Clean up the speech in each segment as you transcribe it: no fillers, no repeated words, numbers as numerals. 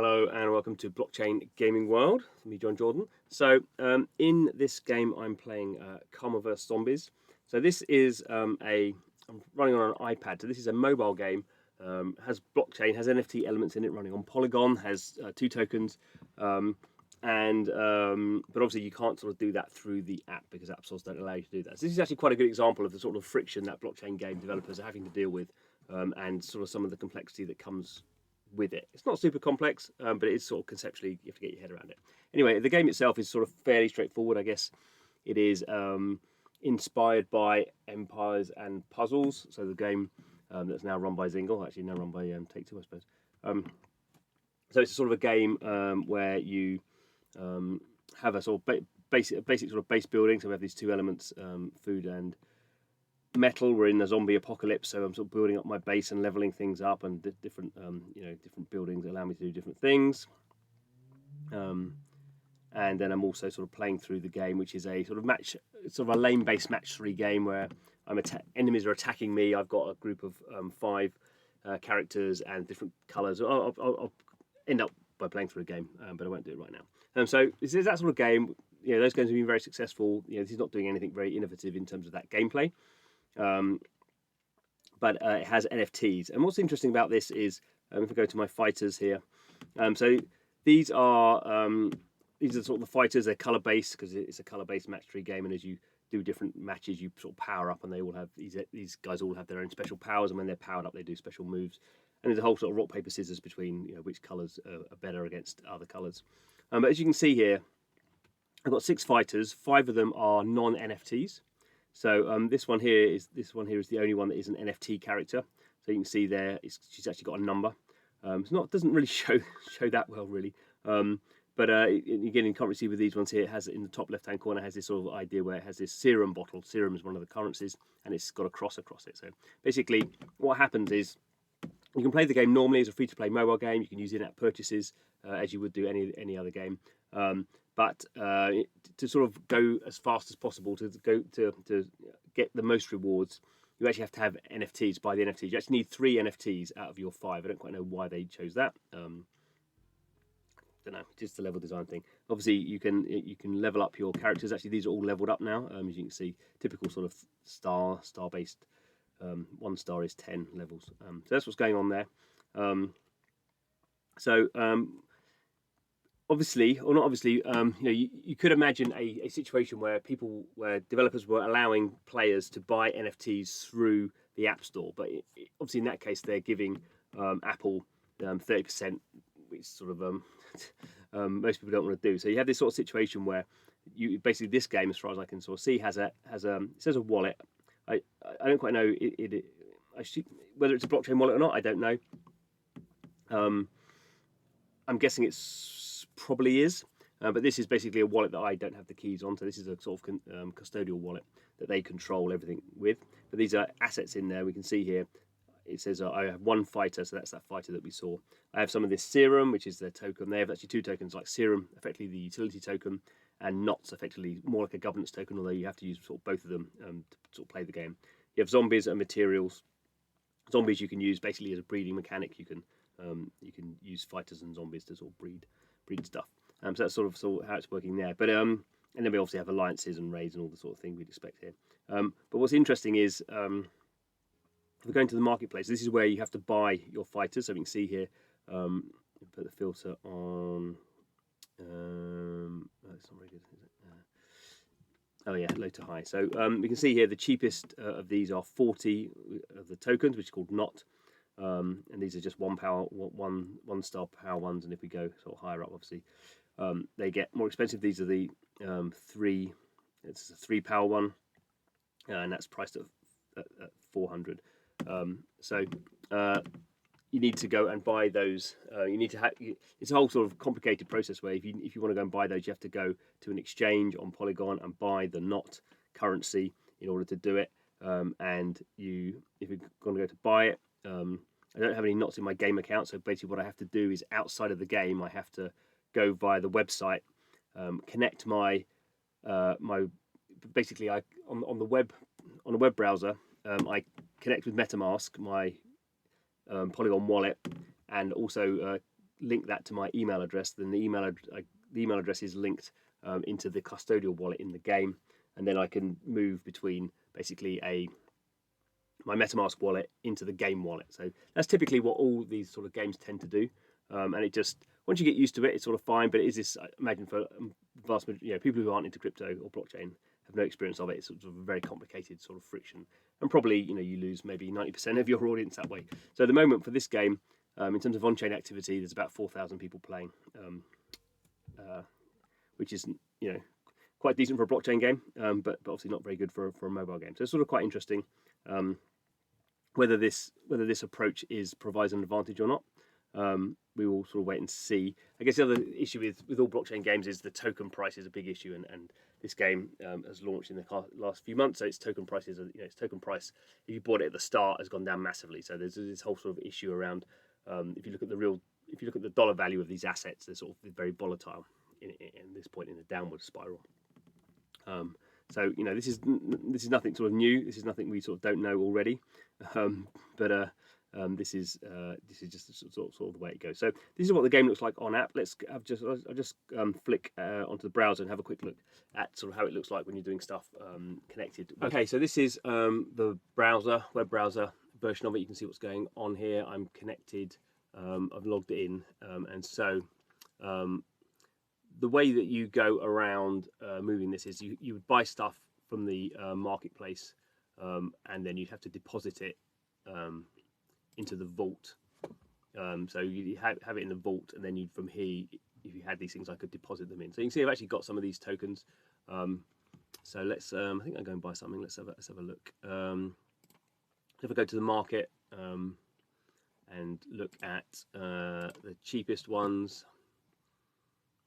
Hello and welcome to Blockchain Gaming World. Me, John Jordan. So in this game, I'm playing KARMAVERSE Zombies. So this is I'm running on an iPad. So this is a mobile game. Has blockchain, has NFT elements in it, running on Polygon, has 2 tokens, but obviously you can't sort of do that through the app because app stores don't allow you to do that. So this is actually quite a good example of the sort of friction that blockchain game developers are having to deal with, and sort of some of the complexity that comes with it. It's not super complex, but it is sort of conceptually, you have to get your head around it. Anyway, the game itself is sort of fairly straightforward, I guess. It is inspired by Empires and Puzzles, so the game that's now run by Zingle, actually now run by Take-Two, I suppose. So it's sort of a game where you have a sort of basic sort of base building. So we have these 2 elements, food and metal. We're in a zombie apocalypse, so I'm sort of building up my base and leveling things up, and different different buildings allow me to do different things. And then I'm also sort of playing through the game, which is a sort of a lane-based match 3 game where enemies are attacking me. I've got a group of 5 characters and different colours. I'll end up by playing through a game, but I won't do it right now. So this is that sort of game. Those games have been very successful. This is not doing anything very innovative in terms of that gameplay. But it has NFTs, and what's interesting about this is if I go to my fighters here, so these are sort of the fighters. They're color based because it's a color based match 3 game, and as you do different matches, you sort of power up, and they all have these guys all have their own special powers, and when they're powered up, they do special moves. And there's a whole sort of rock paper scissors between which colors are better against other colors. But as you can see here, I've got 6 fighters. 5 of them are non NFTs. So this one here is the only one that is an NFT character. So you can see there, she's actually got a number. Doesn't really show that well really. But again, you can't really see with these ones here. It has in the top left-hand corner, has this sort of idea where it has this serum bottle. Serum is one of the currencies, and it's got a cross across it. So basically, what happens is you can play the game normally as a free-to-play mobile game. You can use in-app purchases as you would do any other game. But to sort of go as fast as possible to get the most rewards, you actually have to have NFTs. Buy the NFTs. You actually need 3 NFTs out of your 5. I don't quite know why they chose that. Don't know, just a level design thing. Obviously, you can level up your characters. Actually, these are all leveled up now. As you can see, typical sort of star-based. 1 star is 10 levels. So that's what's going on there. Obviously, or not obviously, you could imagine a situation where developers were allowing players to buy NFTs through the App Store, but obviously in that case they're giving Apple 30%, which sort of most people don't want to do. So you have this sort of situation where basically this game, as far as I can sort of see, it says a wallet. I don't quite know whether it's a blockchain wallet or not. I don't know. I'm guessing it's probably is, but this is basically a wallet that I don't have the keys on, so this is a sort of custodial wallet that they control everything with. But these are assets in there. We can see here it says I have 1 fighter, so that's that fighter that we saw. I have some of this serum, which is their token. They have actually 2 tokens, like serum, effectively the utility token, and knots, effectively more like a governance token, although you have to use sort of both of them to sort of play the game. You have zombies and materials. Zombies you can use basically as a breeding mechanic. You can use fighters and zombies to sort of breed stuff. So that's sort of how it's working there. But and then we obviously have alliances and raids and all the sort of thing we'd expect here. But what's interesting is if we're going to the marketplace, this is where you have to buy your fighters. So we can see here, put the filter on. It's not very good, is it? Oh yeah, low to high. So we can see here the cheapest of these are 40 of the tokens, which is called NOT. And these are just 1 star power ones, and if we go sort of higher up, obviously they get more expensive. These are the 3. It's a 3 power one, and that's priced at 400. So you need to go and buy those. You need to have. It's a whole sort of complicated process where if you want to go and buy those, you have to go to an exchange on Polygon and buy the NOT currency in order to do it. And if you're going to go to buy it. I don't have any knots in my game account, so basically what I have to do is outside of the game, I have to go via the website, connect my basically on the web browser, I connect with MetaMask, my Polygon wallet, and also link that to my email address, then the email address is linked into the custodial wallet in the game, and then I can move between basically my MetaMask wallet into the game wallet. So that's typically what all these sort of games tend to do, and it just, once you get used to it, it's sort of fine. But it is this, I imagine, for vast majority, people who aren't into crypto or blockchain have no experience of it. It's sort of a very complicated sort of friction, and probably you lose maybe 90% of your audience that way. So at the moment for this game, in terms of on-chain activity, there's about 4,000 people playing, which is quite decent for a blockchain game, but obviously not very good for a mobile game. So it's sort of quite interesting whether this approach provides an advantage or not. We will sort of wait and see. I guess the other issue with all blockchain games is the token price is a big issue, and this game has launched in the last few months, so its token price if you bought it at the start, has gone down massively. So there's this whole sort of issue around if you look at the dollar value of these assets, they're sort of very volatile in this point in a downward spiral. So this is nothing sort of new. This is nothing we sort of don't know already, but this is just sort of the way it goes. So this is what the game looks like on app. I'll just flick onto the browser and have a quick look at sort of how it looks like when you're doing stuff connected. Okay, so this is the web browser version of it. You can see what's going on here. I'm connected. I've logged in, and so the way that you go around moving this is you would buy stuff from the marketplace, and then you'd have to deposit it into the vault. So you have it in the vault, and then from here, if you had these things, I could deposit them in. So you can see I've actually got some of these tokens. So let's, I think I'll go and buy something. Let's have a look. If I go to the market and look at the cheapest ones.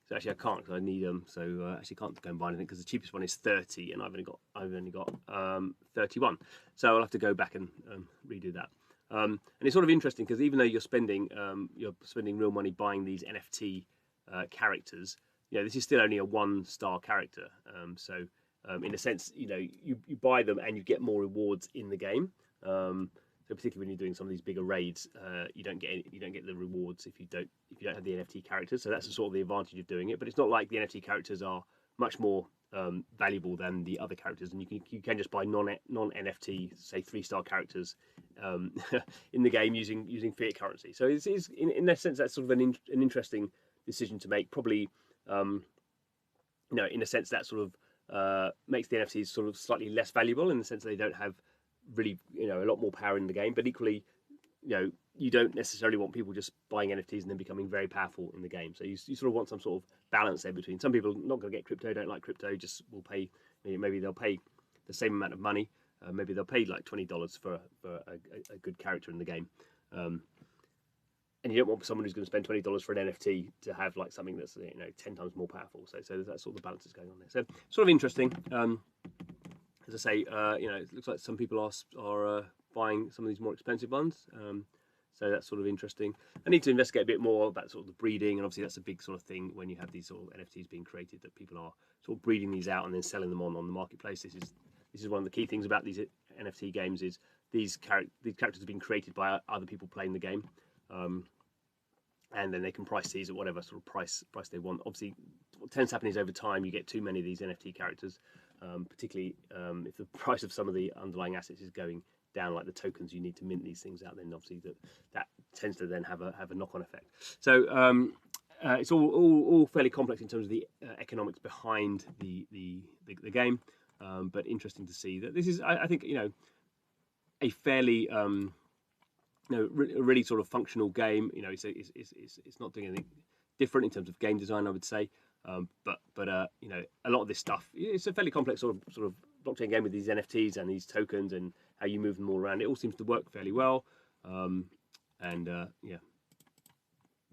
So actually I can't because I need them. So actually can't go and buy anything because the cheapest one is 30, and I've only got 31. So I'll have to go back and redo that. And it's sort of interesting because even though you're spending real money buying these NFT characters, this is still only a 1-star character. So in a sense, you buy them and you get more rewards in the game. So particularly when you're doing some of these bigger raids, you don't get the rewards if you don't have the NFT characters. So that's the sort of the advantage of doing it. But it's not like the NFT characters are much more valuable than the other characters, and you can just buy non NFT, say 3-star characters in the game using fiat currency. So it's in that sense that's sort of an interesting decision to make. Probably in a sense that sort of makes the NFTs sort of slightly less valuable in the sense they don't have really a lot more power in the game. But equally, you don't necessarily want people just buying NFTs and then becoming very powerful in the game. So you sort of want some sort of balance there between some people not going to get crypto, don't like crypto, just will pay. Maybe they'll pay the same amount of money. Maybe they'll pay like $20 for a good character in the game. And you don't want someone who's going to spend $20 for an NFT to have like something that's 10 times more powerful. So that's sort of the balance that's going on there. So sort of interesting. As I say, it looks like some people are buying some of these more expensive ones. So that's sort of interesting. I need to investigate a bit more about sort of the breeding, and obviously that's a big sort of thing when you have these sort of NFTs being created, that people are sort of breeding these out and then selling them on the marketplace. This is one of the key things about these NFT games is these characters have been created by other people playing the game, and then they can price these at whatever sort of price they want. Obviously, what tends to happen is over time you get too many of these NFT characters, particularly if the price of some of the underlying assets is going down, like the tokens you need to mint these things out, then obviously that tends to then have a knock-on effect. So it's all fairly complex in terms of the economics behind the game, but interesting to see that this is, I think, a fairly really sort of functional game. It's not doing anything different in terms of game design, I would say, but a lot of this stuff, it's a fairly complex sort of blockchain game with these NFTs and these tokens and how you move them all around. It all seems to work fairly well,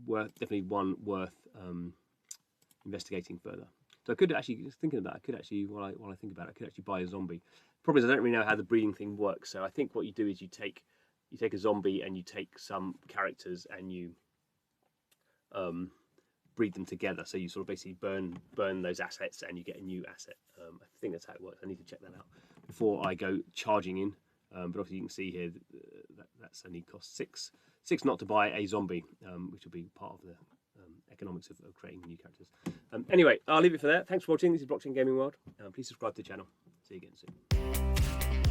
definitely one worth investigating further. So I could actually, just thinking about it, while I think about it, I could actually buy a zombie. The problem is I don't really know how the breeding thing works. So I think what you do is you take a zombie and you take some characters and you breed them together. So you sort of basically burn those assets and you get a new asset. I think that's how it works. I need to check that out before I go charging in. But obviously you can see here that's only cost six not to buy a zombie, which will be part of the economics of creating new characters. Anyway, I'll leave it for there. Thanks for watching. This is Blockchain Gaming World. Please subscribe to the channel. See you again soon.